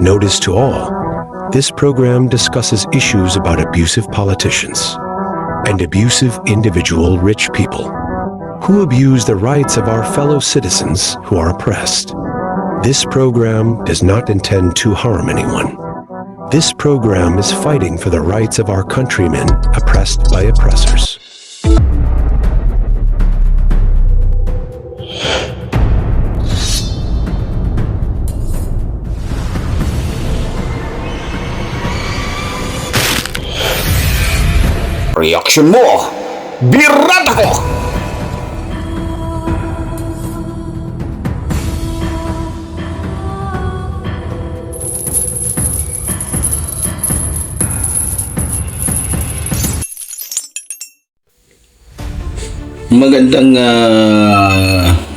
notice to all, this program discusses issues about abusive politicians and abusive individual rich people who abuse the rights of our fellow citizens who are oppressed. This program does not intend to harm anyone. This program is fighting for the rights of our countrymen oppressed by oppressors. Reaction mo, Birata ko! Magandang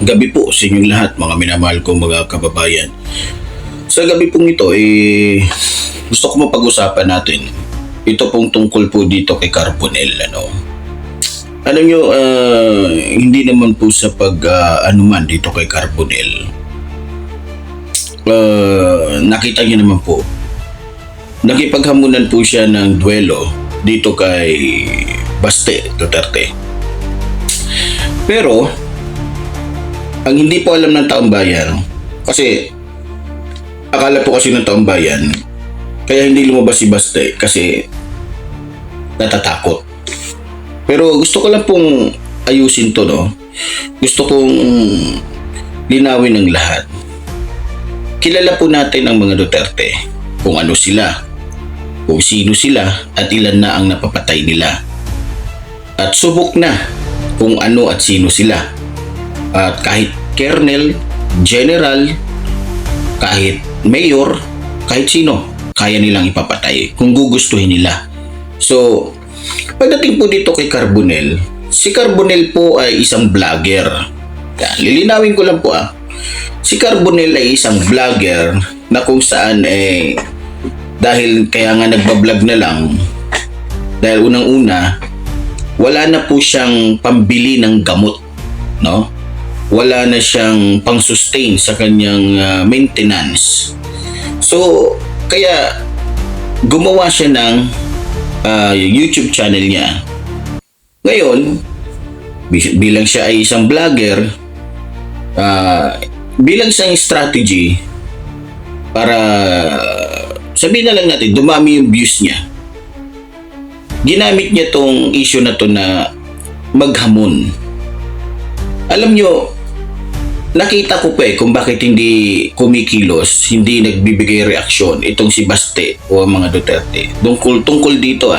gabi po sa inyong lahat, mga minamahal kong mga kababayan. Sa gabi pong ito, gusto ko mapag-usapan natin. Ito pong tungkol po dito kay Carbonell. Alam nyo, hindi naman po sa anuman dito kay Carbonell. Nakita nyo naman po, nakipaghamunan po siya ng duelo dito kay Baste Duterte. Pero, ang hindi po alam ng taong bayan, kasi akala po kasi ng taong bayan, kaya hindi lumabas si Baste kasi natatakot. Pero gusto ko lang pong ayusin to, no? Gusto kong linawin ng lahat. Kilala po natin ang mga Duterte, kung ano sila, kung sino sila, at ilan na ang napapatay nila. At subok na kung ano at sino sila. At kahit colonel, general, kahit mayor, kahit sino, kaya nilang ipapatay kung gugustuhin nila. So, pagdating po dito kay Carbonell, si Carbonell po ay isang vlogger. Lilinawin ko lang po Si Carbonell ay isang vlogger na kung saan dahil kaya nga nagbablog na lang, dahil unang-una, wala na po siyang pambili ng gamot, no? Wala na siyang pang-sustain sa kanyang maintenance. So, kaya gumawa siya ng YouTube channel niya. Ngayon, bilang siya ay isang vlogger, bilang isang strategy para sabihin na lang natin, dumami yung views niya. Ginamit niya tong issue na to na maghamon. Alam nyo, nakita ko pa kung bakit hindi kumikilos, hindi nagbibigay reaksyon itong si Baste o mga Duterte. Tungkol dito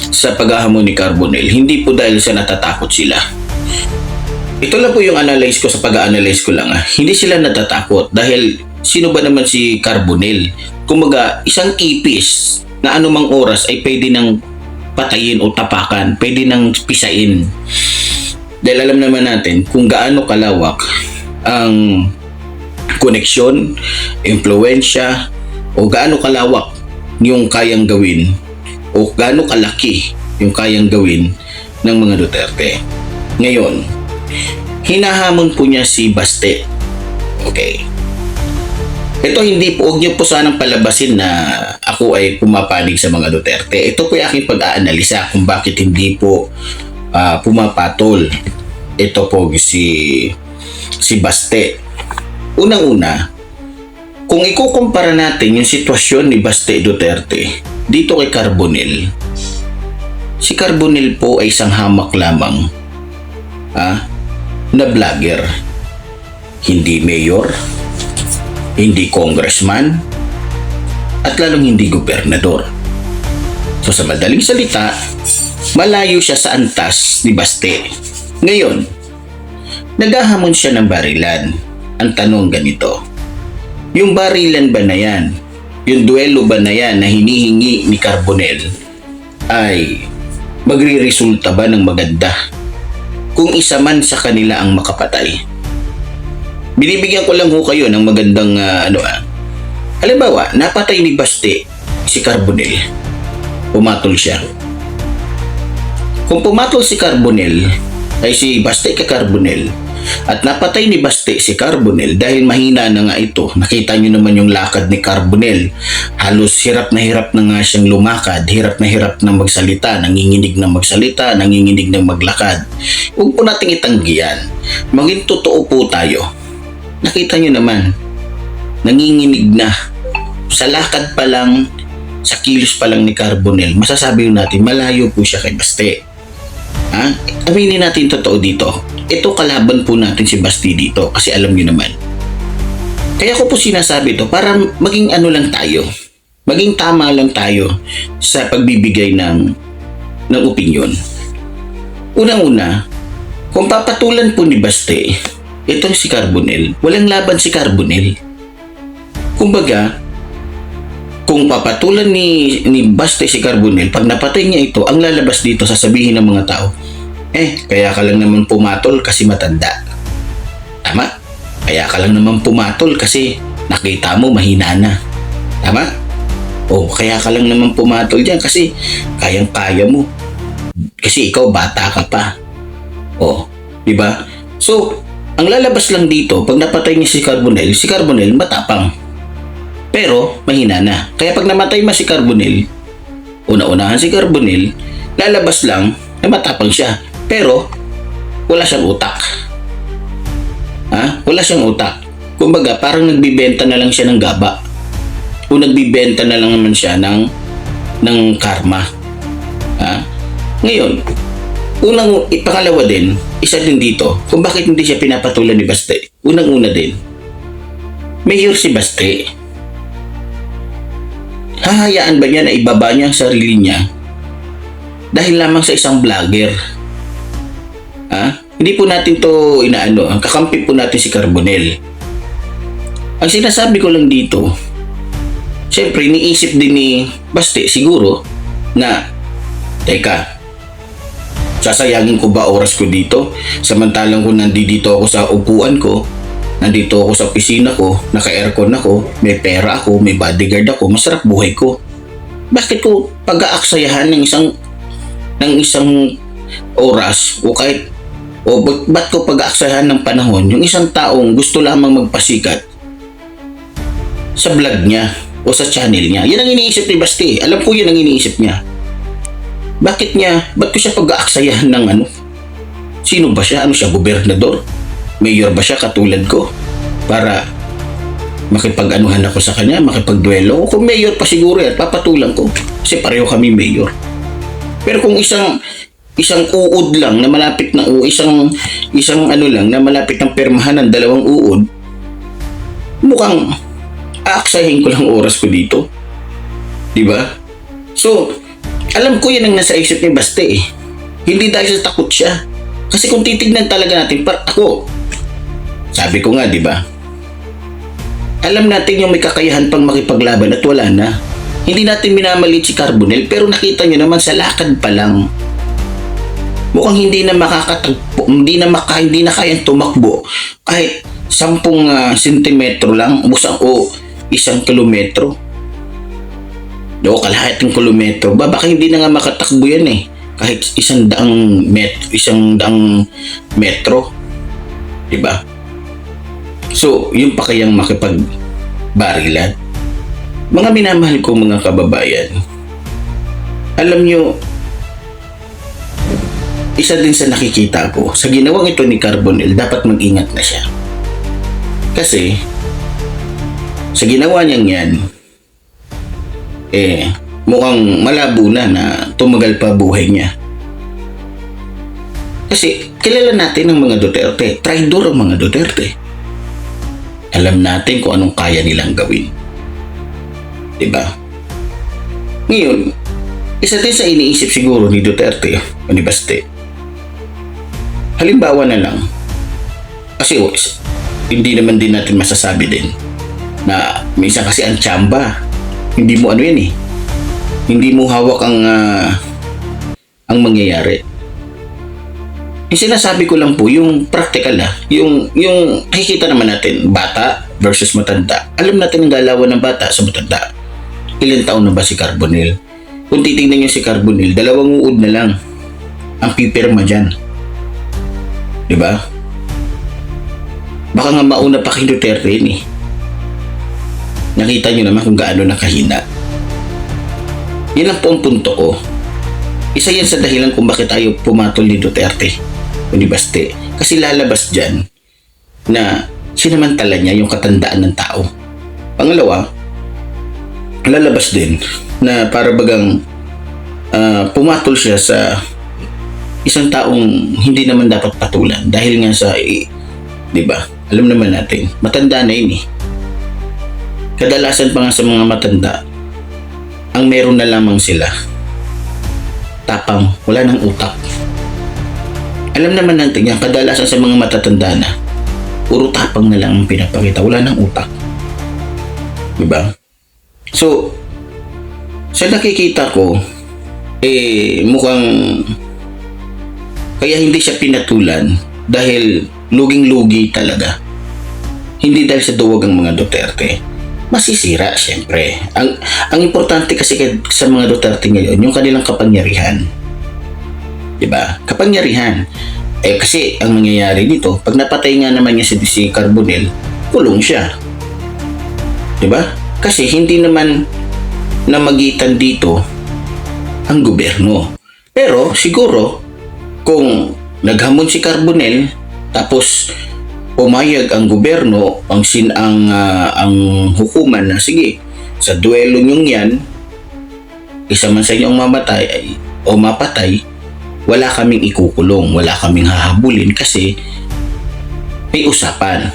sa paghahamon ni Carbonell, hindi po dahil sa natatakot sila. Ito lang po yung analyze ko sa pag-analyze ko lang. Hindi sila natatakot dahil sino ba naman si Carbonell? Kumaga, isang ipis na anumang oras ay pwede nang patayin o tapakan, pwede nang pisain. Dahil alam naman natin kung gaano kalawak ang koneksyon, impluwensya, o gaano kalawak yung kayang gawin o gaano kalaki yung kayang gawin ng mga Duterte. Ngayon, hinahamon po niya si Baste. Okay. Ito hindi po, huwag niyo po sanang palabasin na ako ay pumapanig sa mga Duterte. Ito po yung aking pag-aanalisa kung bakit hindi po pumapatol. Ito po si Baste. Unang-una, kung ikukumpara natin yung sitwasyon ni Baste Duterte dito kay Carbonell, si Carbonell po ay isang hamak lamang na vlogger. Hindi mayor, hindi congressman, at lalong hindi gobernador. So sa madaling salita, malayo siya sa antas ni Baste. Ngayon, naghahamon siya ng barilan. Ang tanong ganito, yung barilan ba na yan, yung duelo ba na yan na hinihingi ni Carbonell ay magre-resulta ba ng maganda kung isa man sa kanila ang makapatay? Binibigyan ko lang ho kayo ng magandang halimbawa, napatay ni Baste si Carbonell. Pumatol siya. Kung pumatol si Carbonell, ay si Baste kay Carbonell, At napatay ni Baste si Carbonell dahil mahina na nga ito. Nakita nyo naman yung lakad ni Carbonell. Halos hirap na nga siyang lumakad, hirap na magsalita, nanginginig na magsalita, nanginginig na maglakad. Huwag po nating itanggi yan. Maging totoo po tayo. Nakita nyo naman, nanginginig na. Sa lakad pa lang, sa kilos pa lang ni Carbonell, masasabi natin malayo po siya kay Baste. Aminin natin totoo dito. Ito kalaban po natin si Basti dito kasi alam niyo naman. Kaya ko po sinasabi ito para maging ano lang tayo. Maging tama lang tayo sa pagbibigay ng opinyon. Unang-una, kung papatulan po ni Baste, itong si Carbonell, walang laban si Carbonell. Kumbaga, kung papatulan ni Baste si Carbonell, pag napatay niya ito, ang lalabas dito sasabihin ng mga tao, kaya ka lang naman pumatol kasi matanda. Tama? Kaya ka lang naman pumatol kasi nakita mo mahina na. Tama? O kaya ka lang naman pumatol dyan kasi kayang-kaya mo. Kasi ikaw bata ka pa. O, di ba? So, ang lalabas lang dito, pag napatay niya si Carbonell matapang. Pero, mahina na. Kaya pag namatay ma si Carbonell, una-unahan si Carbonell, lalabas lang na matapang siya. Pero, wala siyang utak. Wala siyang utak. Kumbaga, parang nagbibenta na lang siya ng gaba. O nagbibenta na lang naman siya ng karma. Ngayon, pangalawa din, isa din dito, kung bakit hindi siya pinapatulan ni Baste. Unang-una din, mayor si Baste. Hahayaan ba niya na ibaba niya ang sarili niya dahil lamang sa isang vlogger? Hindi po natin to inaano. Kakampi po natin si Carbonell. Ang sinasabi ko lang dito, syempre iniisip din ni Baste siguro na, teka, sasayangin ko ba oras ko dito? Samantalang kung nandito ako sa upuan ko, nandito ako sa opisina ko, naka-aircon ako, may pera ako, may bodyguard ako, masarap buhay ko. Bakit ko pag-aaksayahan ng isang oras o ba't ko pag-aaksayahan ng panahon yung isang taong gusto lamang magpasikat sa vlog niya o sa channel niya? Yan ang iniisip ni Baste. Alam ko yan ang iniisip niya. Ba't ko siya pag-aaksayahan ng ano? Sino ba siya? Ano siya? Gobernador? Mayor ba siya katulad ko? Para makipag-anuhan ako sa kanya, makipag-duelo. Kung mayor pa siguro yan, papatulang ko. Kasi pareho kami mayor. Pero kung isang uod lang na malapit na isang ano lang na malapit ng permahan ng dalawang uod, mukhang aaksahin ko lang oras ko dito. Di ba? So, alam ko yan ang nasa isip ni Baste. Hindi dahil sa takot siya. Kasi kung titignan talaga natin, sabi ko nga, di ba? Alam natin yung may kakayahan pang makipaglaban at wala na. Hindi natin minamalit si Carbonell, pero nakita nyo naman sa lakad pa lang, mukhang hindi na makakatagpo, hindi na kayang tumakbo kahit 10 sentimetro lang o 1 kilometro. O kalahating kilometro ba? Baka hindi na nga makatakbo yan kahit 100 metro. Diba? So, yun pa kayang makipagbarilan. Mga minamahal ko mga kababayan, alam nyo, isa din sa nakikita ko, sa ginawang ito ni Carbonell, dapat mag-ingat na siya. Kasi, sa ginawa niyang yan, mukhang malabo na tumagal pa buhay niya. Kasi, kilala natin ang mga Duterte. Traidor ang mga Duterte. Alam natin kung anong kaya nilang gawin. Diba? Ngayon, isa din sa iniisip siguro ni Duterte o ni Baste. Halimbawa na lang, kasi hindi naman din natin masasabi din na minsan kasi ang tsamba, hindi mo ano yan hindi mo hawak ang mangyayari. Yung sinasabi ko lang po, yung practical yung nakikita naman natin, bata versus matanda. Alam natin ang galawan ng bata sa matanda. Ilan taon na ba si Carbonell? Kung titignan nyo si Carbonell, 2 uod na lang ang pipirma dyan. Diba? Baka nga mauna pa kay Duterte yun eh. Nakita nyo naman kung gaano nakahina. Yan lang po ang punto ko. Isa yan sa dahilan kung bakit tayo pumatol ni Duterte o ni Baste. Kasi lalabas dyan na sinamantala niya yung katandaan ng tao. Pangalawa, lalabas din na para bagang pumatol siya sa isang taong hindi naman dapat patulan dahil nga sa, di ba? Alam naman natin, matanda na yun eh. Kadalasan pa nga sa mga matanda, ang meron na lamang sila, tapang, wala nang utak. Alam naman natin yan, kadalasan sa mga matatanda na, puro tapang na lang ang pinapakita, wala nang utak. Diba? So, sa nakikita ko, mukhang kaya hindi siya pinatulan dahil luging-lugi talaga. Hindi dahil sa duwag ang mga Duterte. Masisira, syempre. Ang importante kasi sa mga Duterte ngayon, yung kanilang kapangyarihan. Diba? Kapangyarihan. Kasi ang nangyayari dito, pag napatay nga naman niya si Carbonell, kulong siya. Diba? Kasi hindi naman namagitan dito ang gobyerno. Pero siguro, kung naghamon si Carbonell, tapos pumayag ang gobyerno, ang hukuman na sige, sa duelo nyong yan, isa man sa inyo ang mamatay o mapatay, wala kaming ikukulong, wala kaming hahabulin kasi may usapan.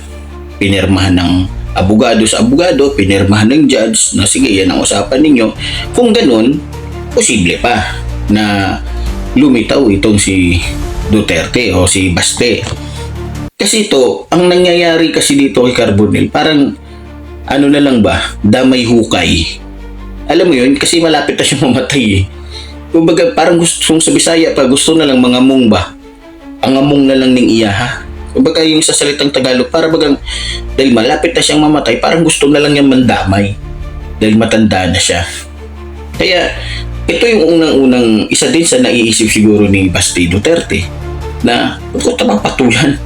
Pinirmahan ng abogado sa abogado, pinirmahan ng judge na sige, yan ang usapan ninyo. Kung ganun, posible pa na lumitaw itong si Duterte o si Baste. Kasi ito, ang nangyayari kasi dito kay Carbonell, parang ano na lang ba, damay hukay. Alam mo yun, kasi malapit na siya mamatay eh. Kumbaga parang gusto sa Bisaya pa, gusto na lang mga among ba? Ang among na lang ning iya ha. Kumbaga yung sa salitang Tagalog, parang bagang dahil malapit na siyang mamatay, parang gusto na lang niyang mandamay. Dahil matanda na siya. Kaya ito yung unang-unang isa din sa naiisip siguro ni Baste Duterte na kung mapatulan,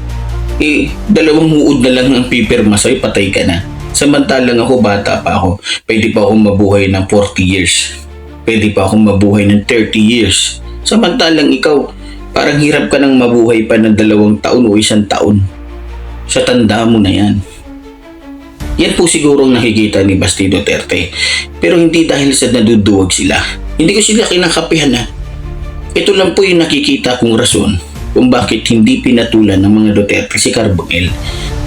dalawang huod na lang ang pipirma sa'yo, patay ka na. Samantalang ako, bata pa ako, pwede pa akong mabuhay ng 40 years. Pwede pa akong mabuhay ng 30 years. Samantalang ikaw, parang hirap ka nang mabuhay pa ng 2 taon o 1 taon. Sa tanda mo na yan. Yan po siguro ang nakikita ni Baste Duterte. Pero hindi dahil sa naduduwag sila. Hindi ko sila kinakapihan ha. Ito lang po yung nakikita kong rason kung bakit hindi pinatulan ng mga Duterte si Carbonell.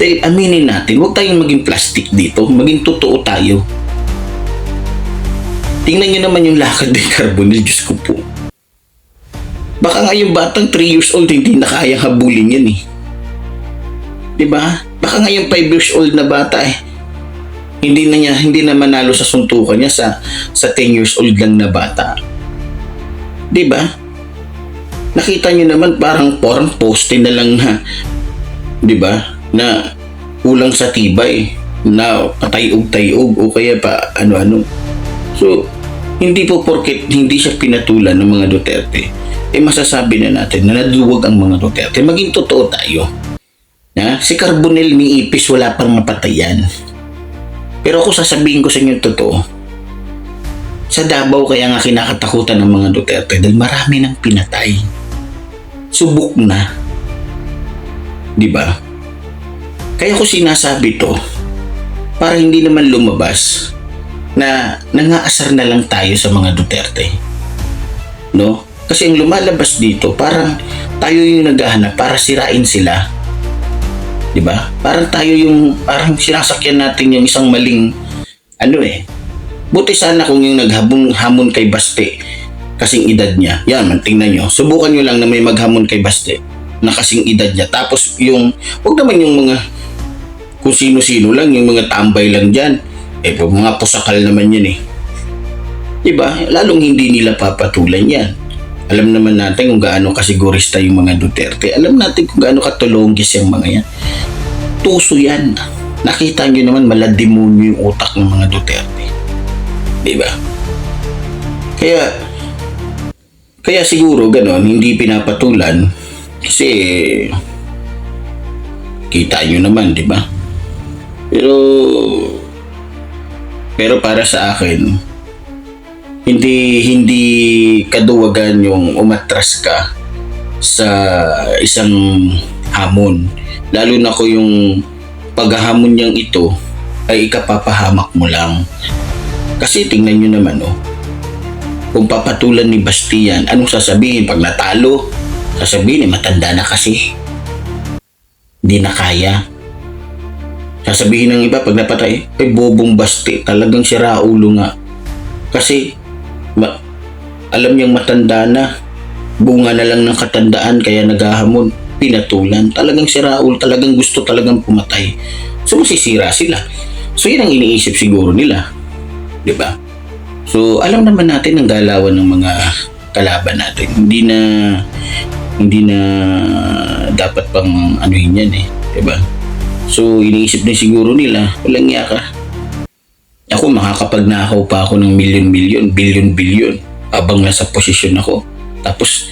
Dahil aminin natin, huwag tayong maging plastic dito, maging totoo tayo. Tingnan nyo naman yung lakad ni Carbonell, Diyos ko po. Baka nga yung batang 3 years old hindi na kayang habulin yan eh. Diba? Baka nga yung 5 years old na bata hindi na manalo sa suntukan niya sa 10 years old lang na bata. Diba? Nakita niyo naman parang poste na lang na, di ba? Na kulang sa tibay, na patayog-tayog o kaya pa ano-ano. So, hindi po porket hindi siya pinatulan ng mga Duterte, masasabi na natin na naduwag ang mga Duterte. Maging totoo tayo. Si Carbonell ni ipis, wala pang mapatayan. Pero ako sasabihin ko sa inyo totoo, sa Davao kaya nga kinakatakutan ng mga Duterte dahil marami nang pinatay. Subok na. Diba? Kaya ko sinasabi to para hindi naman lumabas na nangaasar na lang tayo sa mga Duterte. No? Kasi ang lumalabas dito, parang tayo yung naghahanap para sirain sila. Diba? Parang tayo yung, parang sinasakyan natin yung isang maling, buti sana kung yung naghamon kay Baste, kasing edad niya. Yan, tingnan nyo. Subukan nyo lang na may maghamon kay Baste na kasing edad niya. Tapos yung, huwag naman yung mga kung sino-sino lang, yung mga tambay lang dyan. Mga pusakal naman yan eh. Diba? Lalong hindi nila papatulan yan. Alam naman natin kung gaano kasigurista yung mga Duterte. Alam natin kung gaano katulongis yung mga yan. Tuso yan. Nakita nyo naman maladimonyo yung utak ng mga Duterte. Diba? Kaya siguro ganon, hindi pinapatulan kasi Kita nyo naman, di ba? Pero para sa akin, hindi kaduwagan yung umatras ka sa isang hamon. Lalo na ko yung paghahamon niyang ito ay ikapapahamak mo lang. Kasi tingnan nyo naman, kung papatulan ni Bastian, anong sasabihin pag natalo? Sasabihin, matanda na kasi. Hindi na kaya. Sasabihin ng iba pag napatay, bobong Basti, talagang sira ulo nga. Kasi alam niyang matanda na, bunga na lang ng katandaan kaya naghahamon, pinatulan. Talagang sira ulo, talagang gusto talagang pumatay. So masisira sila. So yun ang iniisip siguro nila. Diba? So alam naman natin ang galawan ng mga kalaban natin. Hindi na dapat pang anuhin yan diba? So iniisip din siguro nila, walang iya ka. Ako makakapagnakaw pa ako ng milyon-milyon, bilyon-bilyon habang nasa posisyon ako. Tapos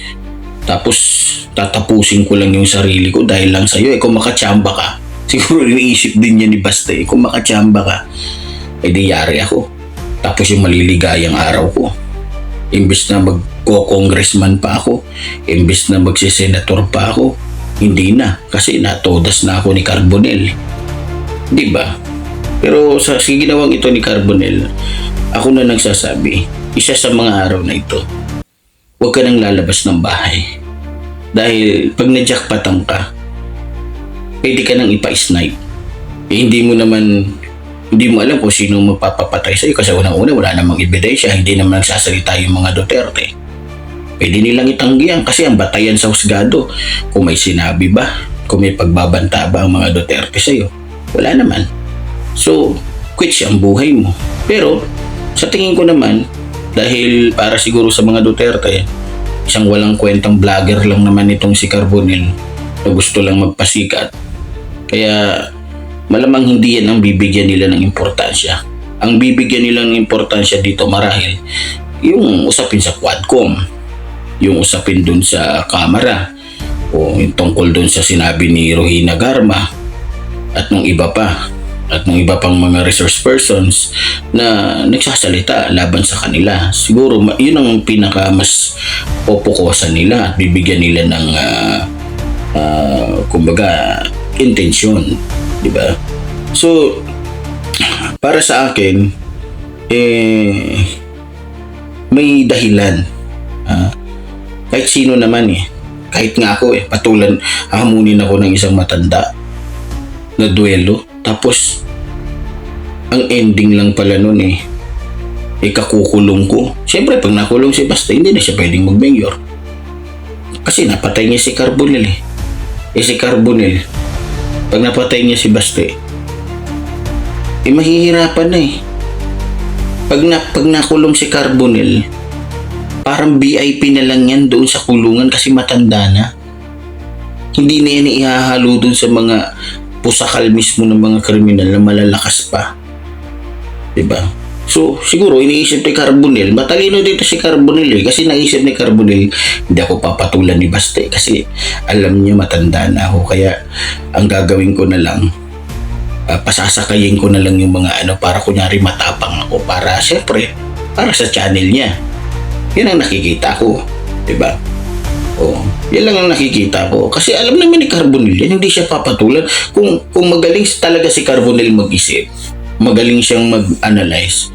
tatapusin ko lang yung sarili ko dahil lang sa'yo. Kung makachamba ka, siguro iniisip din niya ni Basta. Kung makachamba ka, di yari ako. Tapos yung maliligayang araw ko. Imbes na magko-congressman pa ako, imbes na magsisenator pa ako, hindi na. Kasi natodas na ako ni Carbonell. Di ba? Pero sa ginawang ito ni Carbonell, ako na nagsasabi, isa sa mga araw na ito, huwag ka nang lalabas ng bahay. Dahil pag na-jackpotan ka, pwede ka nang ipa-snipe. Hindi mo alam kung sino magpapapatay sa'yo kasi unang-una wala namang ebidensya, hindi naman nagsasalita yung mga Duterte. Pwede nilang itanggihan kasi ang batayan sa husgado. Kung may sinabi ba, kung may pagbabanta ba ang mga Duterte sa'yo, wala naman. So, quit siya ang buhay mo. Pero, sa tingin ko naman, dahil para siguro sa mga Duterte, isang walang kwentang vlogger lang naman itong si Carbonell na gusto lang magpasikat. Kaya, malamang hindi yan ang bibigyan nila ng importansya. Ang bibigyan nila ng importansya dito marahil, yung usapin sa Quadcom, yung usapin dun sa Kamara, o yung tungkol dun sa sinabi ni Rohina Garma, at nung iba pa. At ng iba pang mga resource persons na nagsasalita laban sa kanila. Siguro yun ang pinaka mas popukosan nila at bibigyan nila ng kumbaga intensyon, di ba? So para sa akin may dahilan. Kahit sino naman kahit nga ako patulan hamunin ako ng isang matanda na duelo. Tapos, ang ending lang pala nun kakukulong ko. Siyempre, pag nakulong si Basta, hindi na siya pwedeng mag-mayor. Kasi napatay niya si Carbonell si Carbonell, pag napatay niya si Basta, mahihirapan na Pag nakulong si Carbonell, parang VIP na lang yan doon sa kulungan kasi matanda na. Hindi na yan ihahalo doon sa mga pusakal mismo ng mga kriminal na malalakas pa. Diba? So, siguro iniisip ni Carbonell, matalino dito si Carbonell kasi naisip ni Carbonell, hindi ako papatulan ni Basta kasi alam niya matanda na ako. Kaya, ang gagawin ko na lang, pasasakayin ko na lang yung mga para kunyari matapang ako para, syempre, para sa channel niya. Yan ang nakikita ko. Diba? Yan lang ang nakikita ko. Kasi alam naman ni Carbonell yan, hindi siya papatulan. Kung magaling talaga si Carbonell mag-isip, magaling siyang mag-analyze,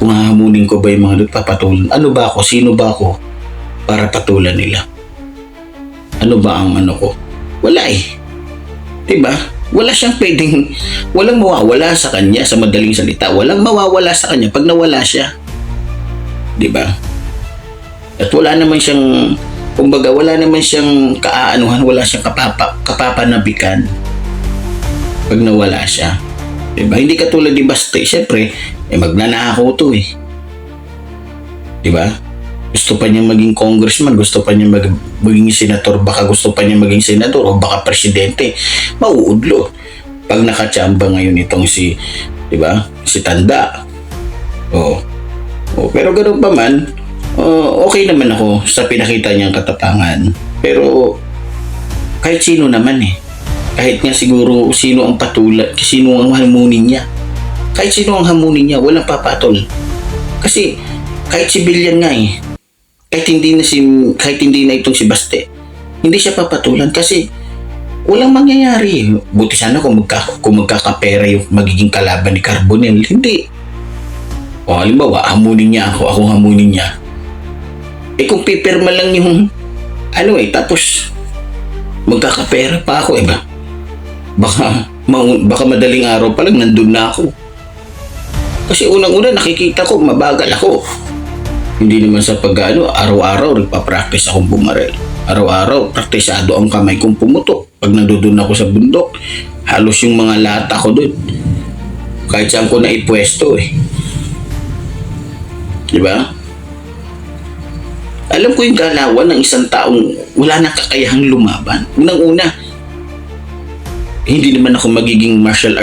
kung hahamunin ko ba yung mga papatulan, ano ba ako, sino ba ako para patulan nila? Ano ba ang ko? Wala diba? Wala siyang pwedeng, walang mawawala sa kanya, sa madaling salita. Walang mawawala sa kanya pag nawala siya. Diba? At wala naman siyang, kumbaga, wala naman siyang kaaanuhan, wala siyang kapapanabikan pag nawala siya. Diba? Hindi katulad ni Basta. Siyempre, magnanakaw to Diba? Gusto pa niya maging congressman, gusto pa niya maging senator, baka gusto pa niya maging senador o baka presidente. Mauudlo. Pag nakachamba ngayon itong diba? Si Tanda. Pero ganoon pa man, okay naman ako sa pinakita niyang katapangan. Pero kahit sino naman Kahit nga siguro sino ang patulan, sino ang hamunin niya. Kahit sino ang hamunin niya, walang papatol. Kasi kahit civilian nga eh, kahit hindi na itong si Baste, hindi siya papatulan kasi walang mangyayari. Buti sana kung magkakapera yung magiging kalaban ni Carbonell. Hindi. O halimbawa, hamunin niya ako hamunin niya. Eh kung pipirma lang yung tapos magkakapera pa ako ba? Baka madaling araw pa lang nandun na ako. Kasi unang-una nakikita ko mabagal ako. Hindi naman sa araw-araw nagpa-practice akong bumarel. Araw-araw praktisado ang kamay kong pumutok. Pag nandoon ako sa bundok, halos yung mga lata ko doon. Kahit saan ko na ipwesto eh. Diba? Alam ko yung galawan ng isang taong wala nang kakayahang lumaban. Unang-una, hindi naman ako magiging martial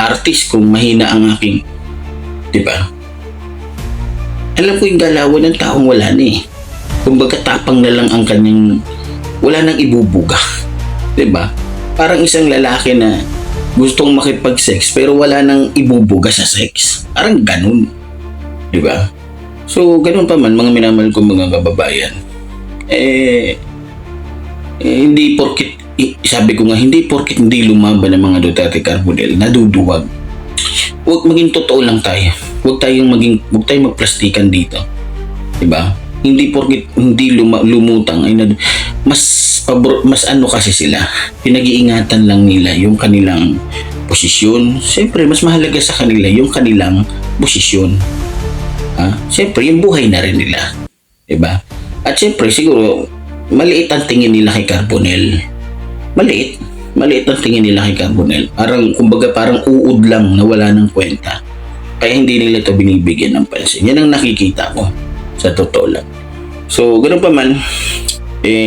artist kung mahina ang aking, diba? Alam ko yung galawan ng taong wala na eh. Kumbaga tapang na lang ang kanyang, wala nang ibubuga. Diba? Parang isang lalaki na gustong makipag-sex pero wala nang ibubuga sa sex. Parang ganun. Diba? So, ganun pa man, mga minamahal ko mga kababayan. Hindi porkit, sabi ko nga, hindi porkit hindi lumaban ng mga Duterte Carbonell, naduduwag. Huwag maging totoo lang tayo. Huwag tayong magplastikan dito. Diba? Hindi porkit hindi lumutang ay mas ano kasi sila. Pinag-iingatan lang nila yung kanilang posisyon. Siyempre, mas mahalaga sa kanila yung kanilang posisyon. Siyempre, yung buhay na rin nila. Diba? At siyempre, siguro, maliit ang tingin nila kay Carbonell. Maliit ang tingin nila kay Carbonell. Parang uod lang na wala ng kwenta. Kaya hindi nila ito binibigyan ng pansin. Yan ang nakikita ko. Sa totoo lang. So, ganoon pa man,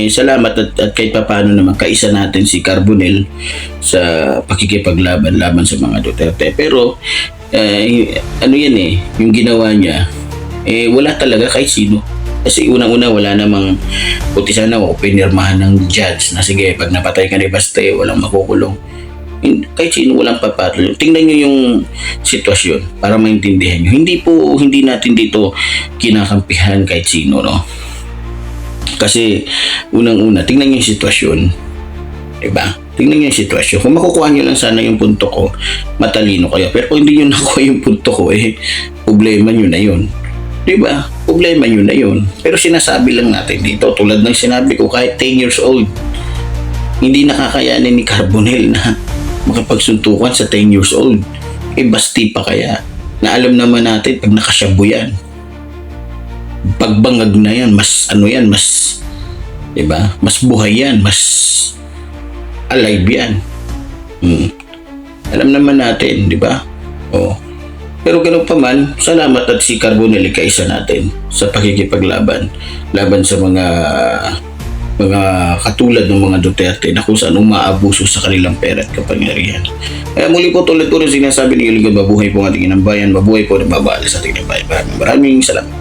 salamat at kahit paano naman kaisa natin si Carbonell sa pakikipaglaban sa mga Duterte. Pero, yung ginawa niya, wala talaga kahit sino. Kasi unang-una wala namang puti sana o pinirmahan ng judge na sige, pag napatay ka ni Baste, walang makukulong. Kahit sino walang papatol. Tingnan nyo yung sitwasyon para maintindihan nyo. Hindi natin dito kinakampihan kahit sino, no? Kasi unang-una, tingnan nyo yung sitwasyon. Diba? Tingnan nyo yung sitwasyon. Kung makukuha nyo lang sana yung punto ko, matalino kayo. Pero kung hindi nyo nakuha yung punto ko, problema nyo na yun. Diba? Problema nyo na yun. Pero sinasabi lang natin dito, tulad ng sinabi ko, kahit 10 years old, hindi nakakayanin ni Carbonell na makapagsuntukan sa 10 years old. Basti pa kaya. Na alam naman natin, pag nakasyabo yan, pagbangag na yan, mas diba? Mas buhay yan, mas alive yan. Alam naman natin, diba? Pero ganoon pa man, salamat at si Carbonell kaisa natin sa pakikipaglaban sa mga katulad ng mga Duterte na kung saan umaabuso sa kanilang pera at kapangyarihan. Kaya muli po, tulad ko rin sinasabi ni Iligan, mabuhay po ang ating inang bayan, mabuhay po at mabala sa ating inang bayan. Maraming salamat.